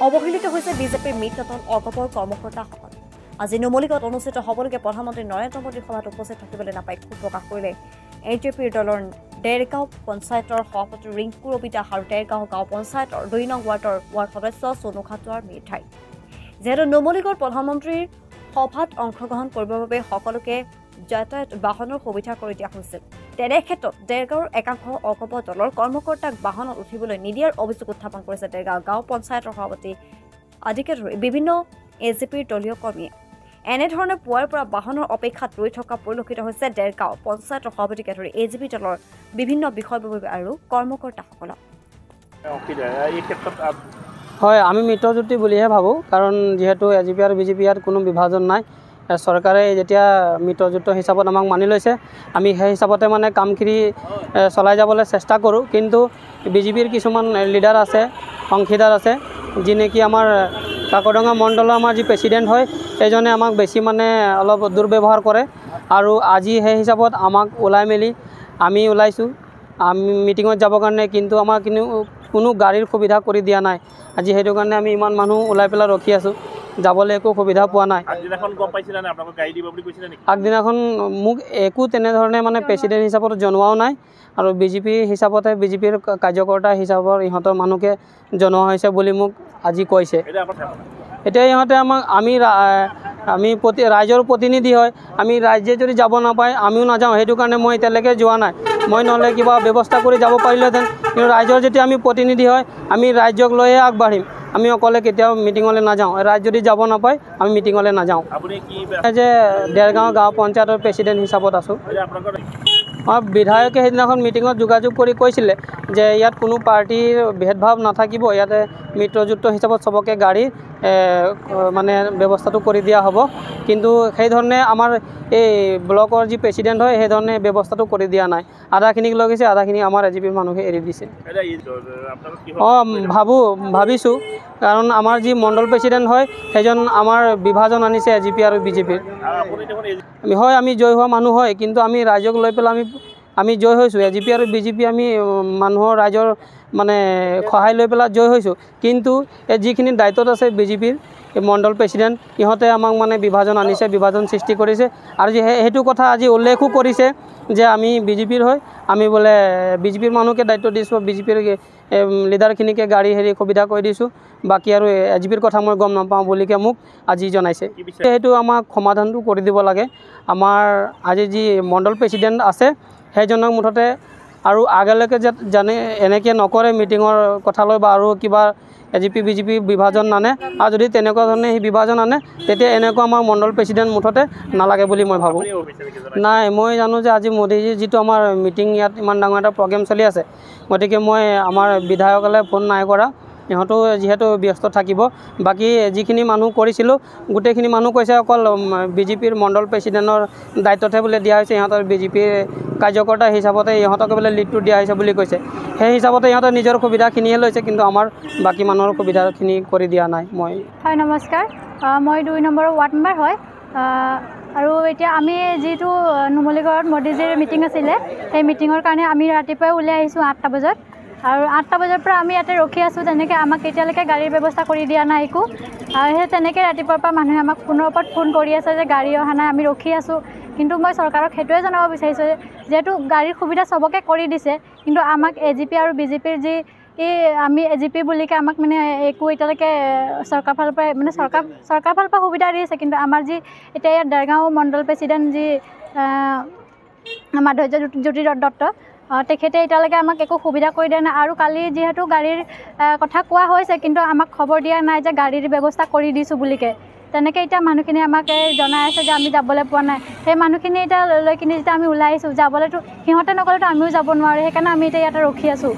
অৱহেলিত হৈছে বিজেপিৰ মিত্ৰতল অগপৰ কৰ্মকৰ্তাসকল। আজি নুমলীগড়ত অনুষ্ঠিত হ'বলগীয়া প্ৰধানমন্ত্ৰী নৰেন্দ্ৰ মোদীৰ সভাত উপস্থিত থাকিবলৈ নাপাই ক্ষোভ প্ৰকাশ কৰিলে এজিপিৰ দলৰ ডেৰগাঁও পঞ্চায়তৰ সভাপতি ৰিংকু ৰবিদাস আৰু ডেৰগাঁও গাঁও পঞ্চায়তৰ ২ নং ৱাৰ্ডৰ ৱাৰ্ড সদস্য সোনু খাটুৱাৰ মিৰ্ধাই। যিহেতু নুমলীগড় প্ৰধানমন্ত্ৰীৰ সভাত অংশগ্ৰহণ কৰিবৰ বাবে সকলোকে যাতায়াত বাহনৰ সুবিধা কৰি দিয়া হৈছিল, তেনে ক্ষেত্ৰত ডেৰগাঁৱৰ একাংশ অগপ দলৰ কৰ্মকৰ্তাক বাহনত উঠিবলৈ নিদিয়াৰ অভিযোগ উত্থাপন কৰিছে ডেৰগাঁও গাঁও পঞ্চায়তৰ সভাপতি আদিকে ধৰি বিভিন্ন এজিপিৰ দলীয় কৰ্মীয়ে। এনেধৰণে পুৱাৰ পৰা বাহনৰ অপেক্ষাত ৰৈ থকা পৰিলক্ষিত হৈছে ডেৰগাঁও পঞ্চায়তৰ সভাপতিকে ধৰি এজিপি দলৰ বিভিন্ন বিষয়ববী আৰু কৰ্মকৰ্তাসকলক। হয়, আমি মিত্ৰজোঁটী বুলিহে ভাবোঁ, কাৰণ যিহেতু এজিপি আৰু বিজেপি ইয়াত কোনো বিভাজন নাই। চৰকাৰে যেতিয়া মিত্ৰজোঁট হিচাপত আমাক মানি লৈছে, আমি সেই হিচাপতে মানে কামখিনি চলাই যাবলৈ চেষ্টা কৰোঁ। কিন্তু বিজেপিৰ কিছুমান লিডাৰ আছে, অংশীদাৰ আছে, যি নেকি আমাৰ কাকডঙা মণ্ডলৰ আমাৰ যি প্ৰেচিডেণ্ট হয়, সেইজনে আমাক বেছি মানে অলপ দুৰ্ব্যৱহাৰ কৰে। আৰু আজি সেই হিচাপত আমাক ওলাই মেলি আমি ওলাইছোঁ আমি মিটিঙত যাবৰ কাৰণে, কিন্তু আমাৰ কোনো গাড়ীৰ সুবিধা কৰি দিয়া নাই। আজি সেইটো কাৰণে আমি ইমান মানুহ ওলাই পেলাই ৰখি আছোঁ, যাবলৈ একো সুবিধা পোৱা নাই। আগদিনাখন মোক একো তেনেধৰণে মানে প্ৰেচিডেণ্ট হিচাপত জনোৱাও নাই, আৰু বিজেপি হিচাপতে বিজেপিৰ কাৰ্যকৰ্তা হিচাপত ইহঁতৰ মানুহকে জনোৱা হৈছে বুলি মোক আজি কৈছে। এতিয়া ইহঁতে আমাক আমি ৰাইজৰ প্ৰতিনিধি হয়, আমি ৰাইজে যদি যাব নাপায় আমিও নাযাওঁ। সেইটো কাৰণে মই এতিয়ালৈকে যোৱা নাই। মই নহ'লে কিবা ব্যৱস্থা কৰি যাব পাৰিলোহেঁতেন, কিন্তু ৰাইজৰ যেতিয়া আমি প্ৰতিনিধি হয়, আমি ৰাইজক লৈয়ে আগবাঢ়িম। আমি অকলে কেতিয়াও মিটিঙলৈ নাযাওঁ। ৰাইজ যদি যাব নাপায় আমি মিটিঙলৈ নাযাওঁ। যে ডেৰগাঁও গাঁও পঞ্চায়তৰ প্ৰেচিডেণ্ট হিচাপত আছোঁ। বিধায়কে সেইদিনাখন মিটিঙত যোগাযোগ কৰি কৈছিলে যে ইয়াত কোনো পাৰ্টিৰ ভেদভাৱ নাথাকিব, ইয়াতে মিত্ৰজোঁট হিচাপত চবকে গাড়ী মানে ব্যৱস্থাটো কৰি দিয়া হ'ব। কিন্তু সেইধৰণে আমাৰ এই ব্লকৰ যি প্ৰেচিডেণ্ট হয়, সেইধৰণে ব্যৱস্থাটো কৰি দিয়া নাই। আধাখিনিক লৈ গৈছে, আধাখিনি আমাৰ এজিপিৰ মানুহে এৰি দিছে। ভাবিছোঁ, কাৰণ আমাৰ যি মণ্ডল প্ৰেচিডেণ্ট হয়, সেইজন আমাৰ বিভাজন আনিছে এজিপি আৰু বিজেপিৰ। হয়, আমি জয় হোৱা মানুহ হয়, কিন্তু আমি ৰাইজক লৈ পেলাই আমি জয় হৈছোঁ। এজিপি আৰু বিজেপি আমি মানুহৰ ৰাইজৰ মানে সহায় লৈ পেলাই জয় হৈছোঁ। কিন্তু যিখিনি দায়িত্বত আছে বিজেপিৰ মণ্ডল প্ৰেচিডেণ্ট, ইহঁতে আমাক মানে বিভাজন আনিছে, বিভাজন সৃষ্টি কৰিছে। আৰু সেইটো কথা আজি উল্লেখো কৰিছে যে আমি বিজেপিৰ হয়, আমি বোলে বিজেপিৰ মানুহকে দায়িত্ব দিছোঁ, বিজেপিৰ লিডাৰখিনিকে গাড়ী সুবিধা কৰি দিছোঁ, বাকী আৰু এজিপিৰ কথা মই গম নাপাওঁ বুলিকে মোক আজি জনাইছে। সেইটো আমাক সমাধানটো কৰি দিব লাগে। আমাৰ আজি যি মণ্ডল প্ৰেচিডেণ্ট আছে, সেইজনক মুঠতে আৰু আগলৈকে জানে এনেকৈ নকৰে মিটিঙৰ কথা লৈ, বা আৰু কিবা এজিপি বিজেপি বিভাজন নানে। আৰু যদি তেনেকুৱা ধৰণে সেই বিভাজন আনে, তেতিয়া এনেকুৱা আমাৰ মণ্ডল প্ৰেচিডেণ্ট মুঠতে নালাগে বুলি মই ভাবোঁ। নাই, মই জানো যে আজি মোদীজীৰ যিটো আমাৰ মিটিং, ইয়াত ইমান ডাঙৰ এটা প্ৰগ্ৰেম চলি আছে, গতিকে মই আমাৰ বিধায়কলৈ ফোন নাই কৰা। সিহঁতো যিহেতু ব্যস্ত থাকিব। বাকী যিখিনি মানুহ কৰিছিলোঁ, গোটেইখিনি মানুহ কৈছে অকল বিজেপিৰ মণ্ডল প্ৰেচিডেণ্টৰ দায়িত্বতহে বোলে দিয়া হৈছে, ইহঁতৰ বিজেপিৰ কাৰ্যকৰ্তা হিচাপতে ইহঁতকে বোলে লিডটো দিয়া হৈছে বুলি কৈছে। সেই হিচাপতে ইহঁতে নিজৰ সুবিধাখিনিহে লৈছে, কিন্তু আমাৰ বাকী মানুহৰ সুবিধাখিনি কৰি দিয়া নাই। হয়, নমস্কাৰ। মই 2 নম্বৰ ৱাৰ্ড মেম্বাৰ হয়। আৰু এতিয়া আমি যিটো নুমলীগড়ত মোদীজীৰ মিটিং আছিলে, সেই মিটিঙৰ কাৰণে আমি ৰাতিপুৱাই ওলাই আহিছোঁ 8টা বজাত। আৰু 8টা বজাৰ পৰা আমি ইয়াতে ৰখি আছোঁ। তেনেকৈ আমাক এতিয়ালৈকে গাড়ীৰ ব্যৱস্থা কৰি দিয়া নাই একো। আৰু সেই তেনেকৈ ৰাতিপুৱাৰ পৰা মানুহে আমাক ফোনৰ ওপৰত ফোন কৰি আছে যে গাড়ী অহা নাই, আমি ৰখি আছোঁ। কিন্তু মই চৰকাৰক সেইটোৱে জনাব বিচাৰিছোঁ যে যিহেতু গাড়ীৰ সুবিধা চবকে কৰি দিছে, কিন্তু আমাক এজিপি আৰু বিজেপিৰ যি আমি এজিপি বুলিকে আমাক মানে একো এতিয়ালৈকে চৰকাৰ ফালৰ পৰা মানে চৰকাৰ ফালৰ পৰা সুবিধা দি আছে। কিন্তু আমাৰ যি এতিয়া ইয়াত ডেৰগাঁও মণ্ডল প্ৰেচিডেণ্ট যি মাধুৰ্যজ্যোতি দত্ত, তেখেতে এতিয়ালৈকে আমাক একো সুবিধা কৰি দিয়া নাই। আৰু কালি যিহেতু গাড়ীৰ কথা কোৱা হৈছে, কিন্তু আমাক খবৰ দিয়া নাই যে গাড়ীৰ ব্যৱস্থা কৰি দিছোঁ বুলিকে। তেনেকৈ এতিয়া মানুহখিনি আমাক জনাই আছে যে আমি যাবলৈ পোৱা নাই। সেই মানুহখিনি এতিয়া লৈ কিনে যেতিয়া আমি ওলাই আহিছোঁ, যাবলৈতো সিহঁতে নগ'লেতো আমিও যাব নোৱাৰোঁ। সেইকাৰণে আমি এতিয়া ইয়াতে ৰখি আছোঁ।